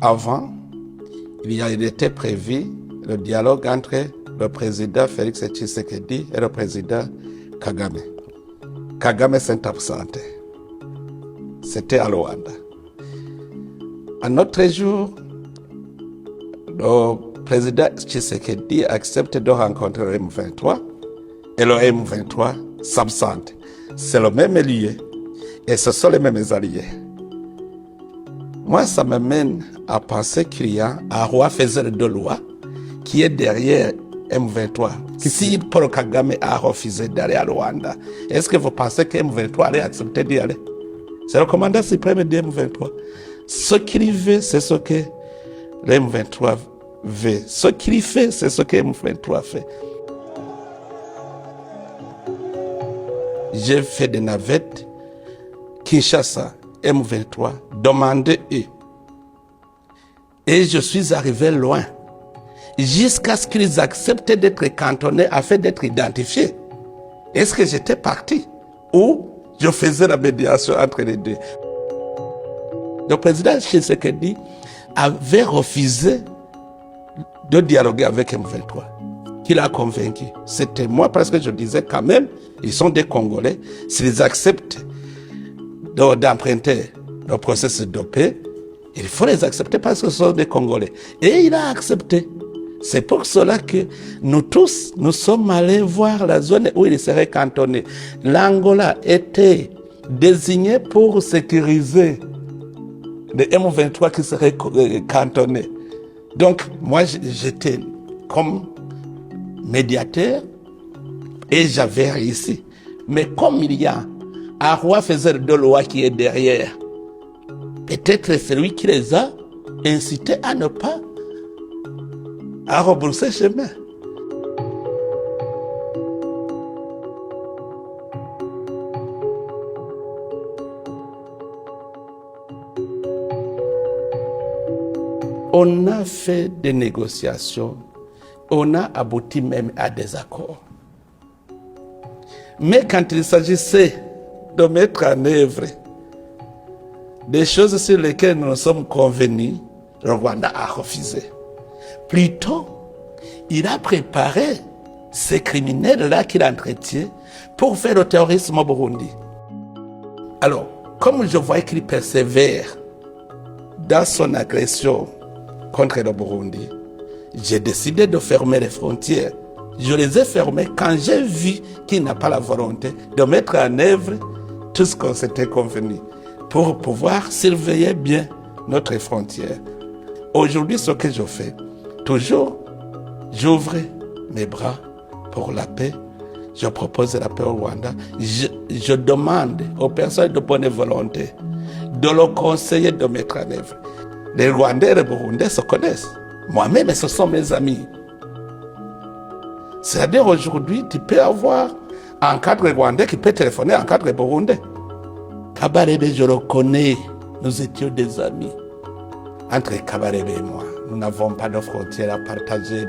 Avant, il était prévu le dialogue entre le président Félix Tshisekedi et le président Kagame. Kagame s'est absenté. C'était à Luanda. Un autre jour, le président Tshisekedi accepte de rencontrer le M23 et le M23 s'absente. C'est le même lieu et ce sont les mêmes alliés. Moi, ça m'amène à penser qu'il y a un roi faiseur de loi qui est derrière M23. Si Paul Kagame a refusé d'aller à Luanda, est-ce que vous pensez que M23 allait accepter d'y aller? C'est le commandant suprême de M23. Ce qu'il veut, c'est ce que le M23 veut. Ce qu'il fait, c'est ce que M23 fait. J'ai fait des navettes, Kinshasa, M23, demandez eux. Et je suis arrivé loin, jusqu'à ce qu'ils acceptent d'être cantonnés afin d'être identifiés. Est-ce que j'étais parti ou je faisais la médiation entre les deux? Le président Tshisekedi avait refusé de dialoguer avec M23. Qui l'a convaincu? C'était moi, parce que je disais quand même, ils sont des Congolais. S'ils acceptent d'emprunter le processus de paix, il faut les accepter parce que ce sont des Congolais. Et il a accepté. C'est pour cela que nous tous, nous sommes allés voir la zone où il serait cantonné. L'Angola était désigné pour sécuriser les M23 qui seraient cantonnés. Donc, moi, j'étais comme médiateur et j'avais réussi. Mais comme il y a un roi faiseur de loi qui est derrière, peut-être c'est lui qui les a incités à ne pas rebrousser chemin. On a fait des négociations, on a abouti même à des accords. Mais quand il s'agissait de mettre en œuvre des choses sur lesquelles nous nous sommes convenus, le Rwanda a refusé. Plutôt, il a préparé ces criminels-là qu'il entretient pour faire le terrorisme au Burundi. Alors, comme je voyais qu'il persévère dans son agression contre le Burundi, j'ai décidé de fermer les frontières. Je les ai fermées quand j'ai vu qu'il n'a pas la volonté de mettre en œuvre tout ce qu'on s'était convenu pour pouvoir surveiller bien notre frontière. Aujourd'hui, ce que je fais, toujours, j'ouvre mes bras pour la paix. Je propose la paix au Rwanda. Je demande aux personnes de bonne volonté de le conseiller de mettre en œuvre. Les Rwandais et les Burundais se connaissent. Moi-même, ce sont mes amis. C'est-à-dire aujourd'hui, tu peux avoir un cadre rwandais qui peut téléphoner à un cadre burundais. Kabarebe, je le connais. Nous étions des amis. Entre Kabarebe et moi, nous n'avons pas de frontières à partager.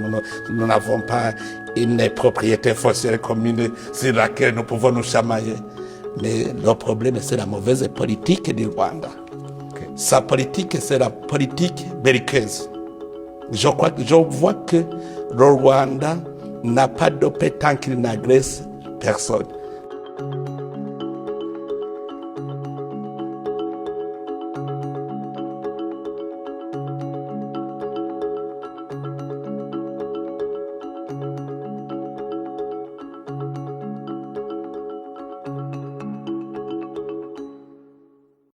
Nous n'avons pas une propriété foncière commune sur laquelle nous pouvons nous chamailler. Mais le problème, c'est la mauvaise politique du Rwanda. Sa politique, c'est la politique belliqueuse. Je vois que le Rwanda n'a pas de paix tant qu'il n'agresse personne.